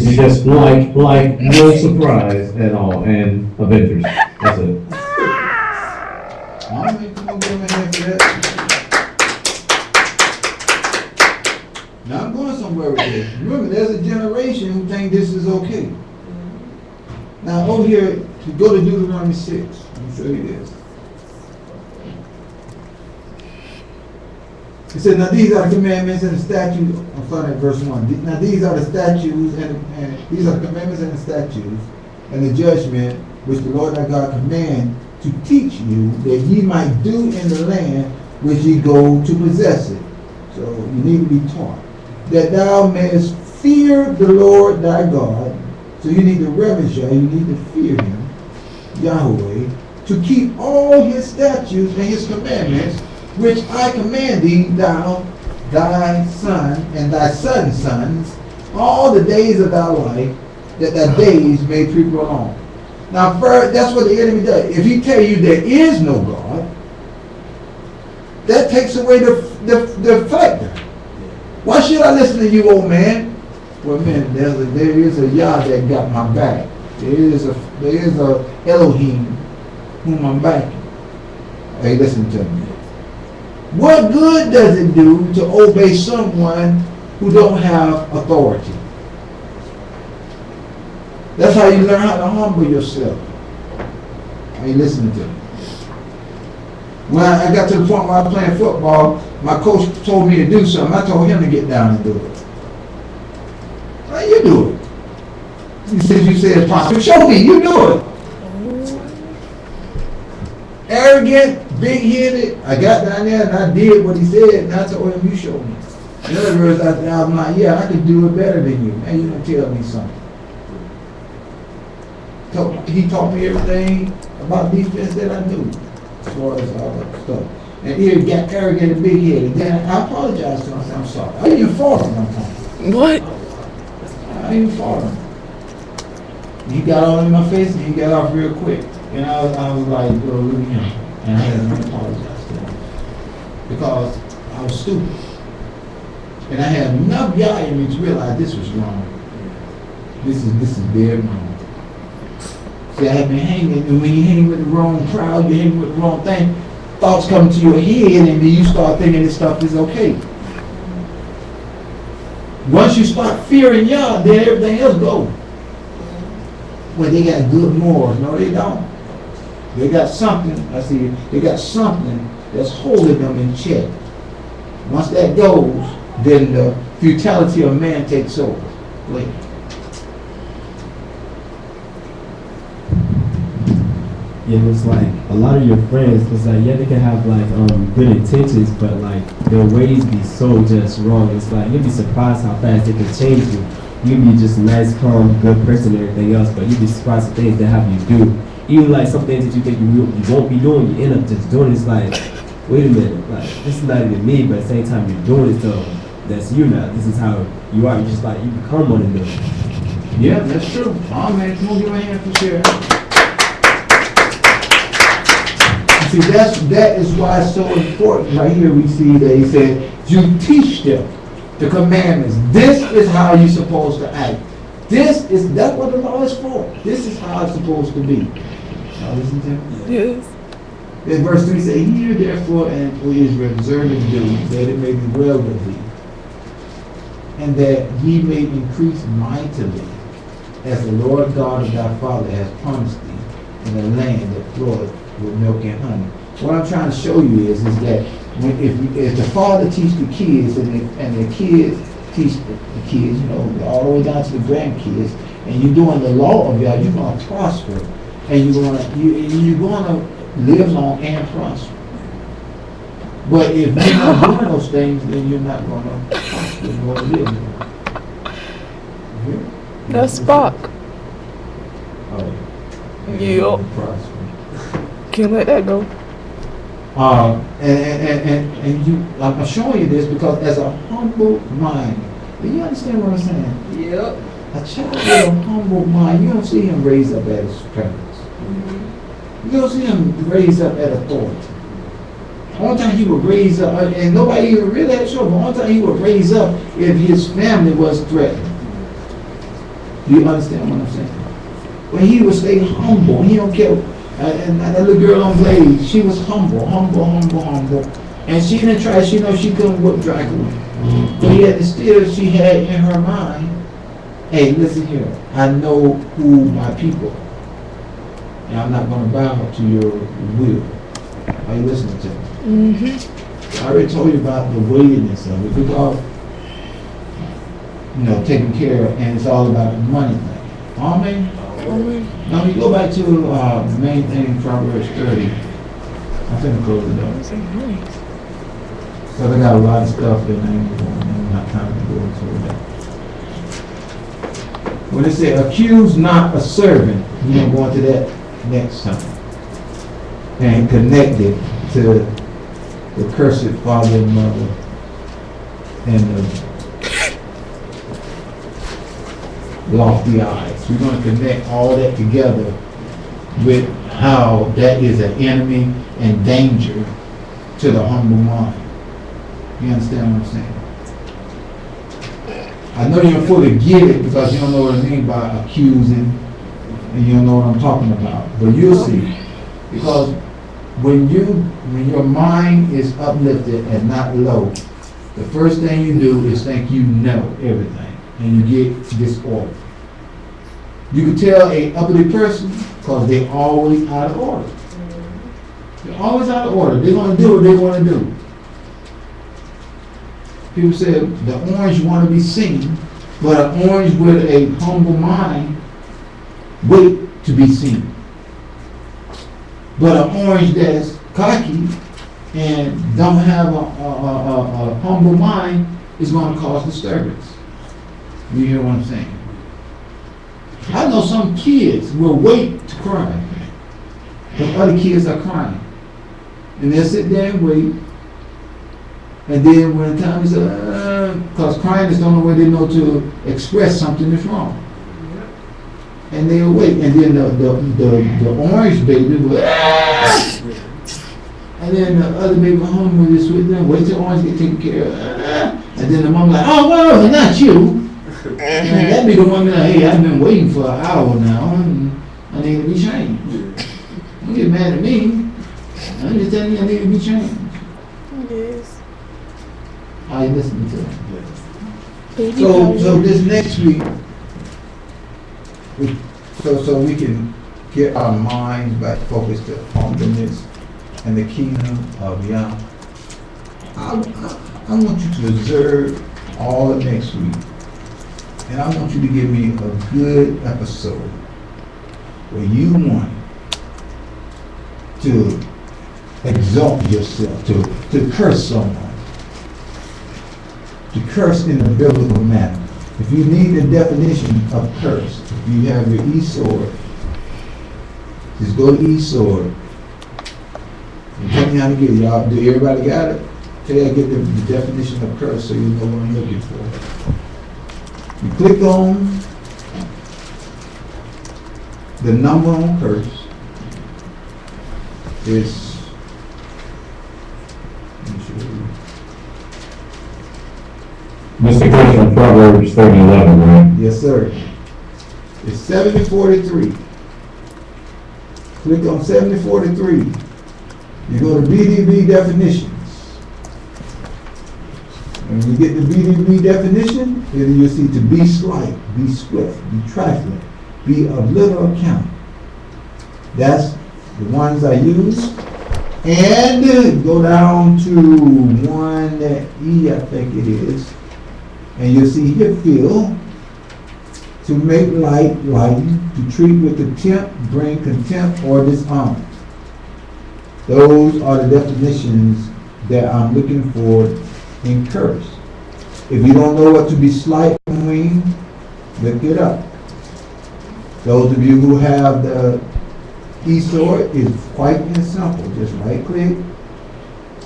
surprise at all. And Avengers, that's it. I'm making no give a heck for that. Now I'm going somewhere with this. Remember, there's a generation who think this is okay. Now over here, to go to Deuteronomy 6, let me show you this. It said, now these are the commandments and the statutes. I'm starting at verse 1. Now these are the statutes and these are the commandments and the statutes and the judgment which the Lord thy God command to teach you, that ye might do in the land which ye go to possess it. So you need to be taught. That thou mayest fear the Lord thy God. So you need to reverence Him, you need to fear Him, Yahweh, to keep all His statutes and His commandments, which I command thee, thou, thy son, and thy son's sons, all the days of thy life, that thy days may prolong. Now, first, that's what the enemy does. If he tell you there is no God, that takes away the factor. Why should I listen to you, old man? Well, man, there is a Yah that got my back. There is a Elohim whom I'm backing. Hey, listen to me. What good does it do to obey someone who don't have authority? That's how you learn how to humble yourself. Are you listening to me? When I got to the point where I was playing football, my coach told me to do something. I told him to get down and do it. How you do it? He said, you said it's possible. Show me, you do it. Arrogant, big-headed. I got down there and I did what he said, and I told him, you show me. In other words, I'm like, yeah, I could do it better than you. And you don't tell me something. He taught me everything about defense that I knew, as far as all that stuff. And he got arrogant and big-headed. Then I apologized to him. I said, I'm sorry. I even fought him one time. What? I even fought him. He got all in my face and he got off real quick. And I was like, well, look at him. And I had to apologize to him. Because I was stupid. And I had enough Yah in me to realize this was wrong. This is very wrong. See, I have been hanging, and when you hang with the wrong crowd, you hang with the wrong thing, thoughts come to your head, and then you start thinking this stuff is okay. Once you start fearing Yah, then everything else goes. Well, they got good morals. No, they don't. They got something, they got something that's holding them in check. Once that goes, then the futility of man takes over. Wait. Yeah, it's like a lot of your friends, it's like, yeah, they can have like good intentions, but like their ways be so just wrong. It's like you'd be surprised how fast they can change you. You be just a nice, calm, good person and everything else, but you'd be surprised at things they have you do. Even like some things that you think you won't be doing, you end up just doing. It's like, wait a minute, like this is not even me, but at the same time you're doing it, so that's you now. This is how you are. You just like you become one of them. Yeah, that's true. Oh man, come on, give me a hand for sharing. See, that is why it's so important. Right here we see that he said, you teach them the commandments. This is how you're supposed to act. That's what the law is for. This is how it's supposed to be. Now listen to me. Yes. In verse 3 say, hear therefore, and O Israel, observe and do, that it may be well with thee, and that ye may increase mightily, as the Lord God of thy father has promised thee, in a land that floweth with milk and honey. What I'm trying to show you is that if the father teach the kids and the kids teach the kids, all the way down to the grandkids, and you're doing the law of God, you're going to prosper, and you're going to live long and prosper. But if you're not doing those things, then you're not going to prosper nor live long. That's Spock. Oh, Yep. prosper. Can't let that go. And you, I'm showing you this because as a humble mind, do you understand what I'm saying? Yep. A child with a humble mind, you don't see him raised up at his parents. You don't see him raised up at authority. One time he would raise up, and nobody even really had trouble. One time he would raise up if his family was threatened. Do you understand what I'm saying? When he would stay humble, he don't care. And that little girl on Blaze, she was humble. And she didn't try, she couldn't whip Dracula. But yet still she had in her mind, hey, listen here, I know who my people are. And I'm not going to bow to your will. Are you listening to me? Mm-hmm. I already told you about the weightiness of it. Because, taking care of, and it's all about the money thing. Amen? Now we go back to the main thing, Proverbs 30. I'm finna close it up. That's nice. Because I got a lot of stuff that I ain't have time to go into that. When it says, accuse not a servant, we're going to go into that next time. And connect it to the cursed father and mother and the lofty eyes. We're going to connect all that together with how that is an enemy and danger to the humble mind. You understand what I'm saying? I know you don't fully get it because you don't know what I mean by accusing and you don't know what I'm talking about. But you'll see. Because when your mind is uplifted and not low, the first thing you do is think you know everything. And you get disorder. You can tell a uppity person because they're always out of order. They're always out of order. They're going to do what they want to do. People say the orange want to be seen, but an orange with a humble mind wait to be seen. But an orange that's cocky and don't have a humble mind is going to cause disturbance. You hear what I'm saying? I know some kids will wait to cry. But other kids are crying. And they'll sit there and wait. And then when the time is because crying is the only way they know to express something that's wrong. And they'll wait. And then the orange baby will, and then the other baby home will just with them, wait till orange get taken care of. And then the mom like, oh, well, not you. And that be the one that, hey, I've been waiting for an hour now, and I need to be changed. Don't get mad at me. I'm just telling you I need to be changed. Yes. How you listening to it? Baby So this next week, so we can get our minds back focused to humbleness and the kingdom of Yah. I want you to observe all of next week. And I want you to give me a good episode where you want to exalt yourself, to curse someone. To curse in a biblical manner. If you need a definition of curse, if you have your e-sword, just go to e-sword. And tell me how to get it. Y'all, do everybody got it? Tell you I get the definition of curse so you know what I'm looking for. You click on the number on curse. It's, let me show you. Mr. Christian, Proverbs 30:11, right? Yes, sir. It's 7043. Click on 7043. You go to BDB definitions. And when you get the BDB definition, then you'll see to be slight, be swift, be trifling, be of little account. That's the ones I use. And go down to one E, I think it is. And you'll see here, feel, to make light, lighten, to treat with contempt, bring contempt or dishonor. Those are the definitions that I'm looking for in curse. If you don't know what to be slight mean, look it up. Those of you who have the e-sword, it's quite simple. Just right click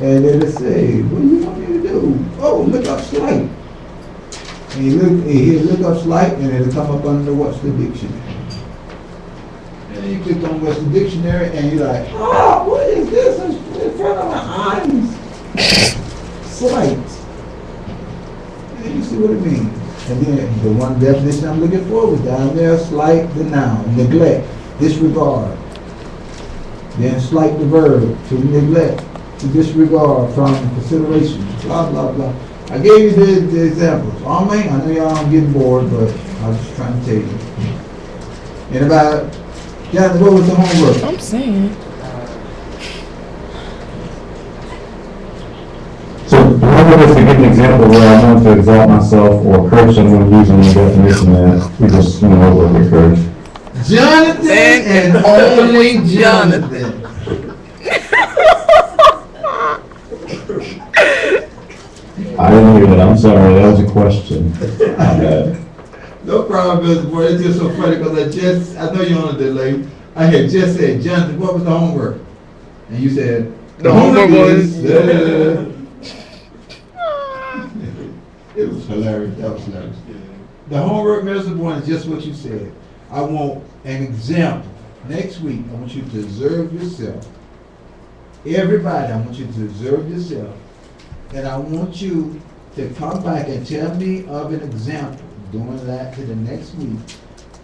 and it'll say, what do you want me to do? Oh, look up slight. And you look up slight and it'll come up under what's the dictionary. And you click on what's the dictionary and you're like, oh, what is this in front of my eyes? Slight. And you see what it means. And then the one definition I'm looking for was down there, slight the noun, neglect, disregard. Then slight the verb, to neglect, to disregard, from consideration, blah, blah, blah. I gave you the examples. I know y'all don't get bored, but I was just trying to tell you. And about, Jonathan, what was the homework? I'm saying. So the homework is to give an example where I want to exalt myself or curse someone using the definition that we just went over with curse. Jonathan and only Jonathan. I didn't hear that. I'm sorry. That was a question. My bad. No problem, Mr. Boy. It's just so funny because I know you're on a delay. I had just said, Jonathan, what was the homework? And you said, The homework was. It was hilarious. That was hilarious. The homework, Mr. Boy, is just what you said. I want an example. Next week, I want you to observe yourself. Everybody, I want you to observe yourself. And I want you to come back and tell me of an example, doing that to the next week,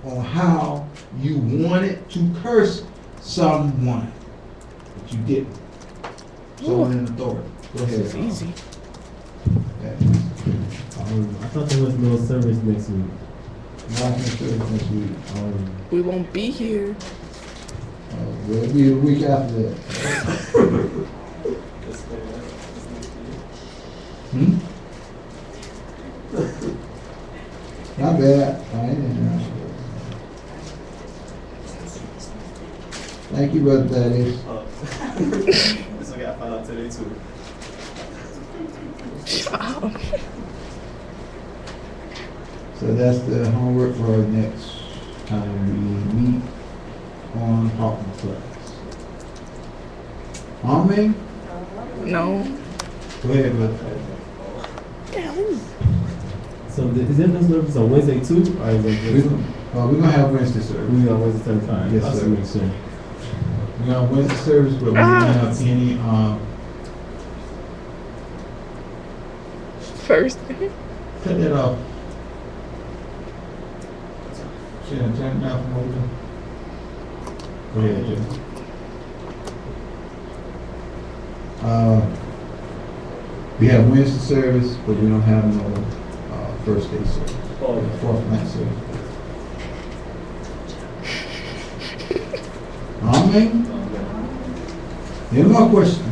on how you wanted to curse someone, but you didn't. Someone in authority. Go ahead. This is easy. Okay. I thought there was no service next week. Not necessarily next week. We won't be here. Well, it'll be the week after that. Not bad. I ain't in there. Thank you, Brother Thaddeus. This one got found out today too. So that's the homework for our next time we meet on Hawkins class. Amen? No. Go ahead, Brother. So is there no service on Wednesday too? Or is it We're gonna have Wednesday service. we on Wednesday 35? Yes, I'll sir. make sure. We're gonna have Wednesday service, but we don't have any, First. cut that off. Should I turn it down from over there? Go ahead, Jim. We have Wednesday service, but we don't have no first day service. Fourth night service. Amen. Any more questions?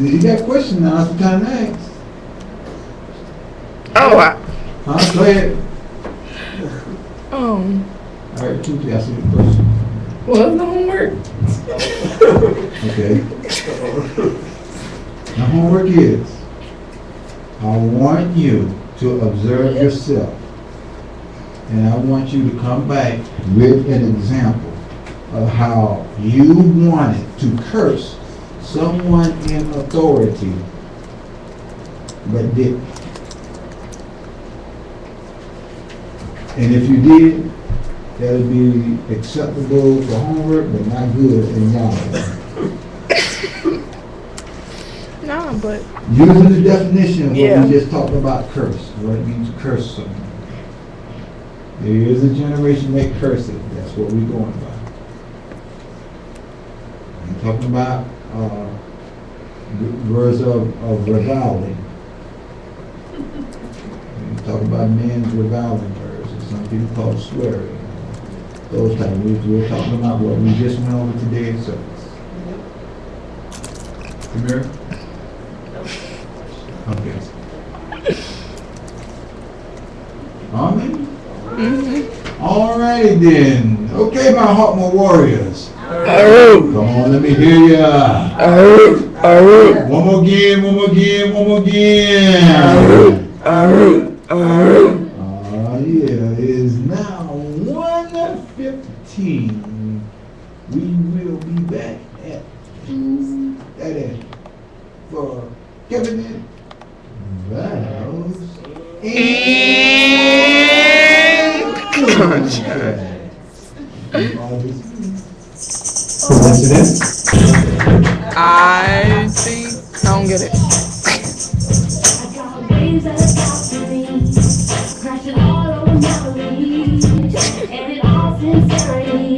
You got questions now, it's the time to ask. Oh, Huh? Go ahead. um, All right, Tuesday, I see the question. What's the homework? Okay. The homework is, I want you to observe yourself. And I want you to come back with an example of how you wanted to curse someone in authority, but didn't. And if you did, that would be acceptable for homework, but not good in knowledge. Nah, but Using the definition of what Yeah. we just talked about curse, what it means to curse someone. There is a generation that curses, that's what we're going by. I'm talking about, words of reviling. I'm talking about men's reviling words, or some people call it swearing. Those type of words, we're talking about what we just went over today in service. Come here. Okay. Amen. All righty then. Okay, my Hawkmoor warriors. Come on, let me hear ya. One more again, one more again, one more again. Yeah, it is now 1:15. We will be back at 2:30 for Kevin Vows and contract. Coincidence? I think I don't get it. Waves that are crashing all over Malibu, and in all sincerity.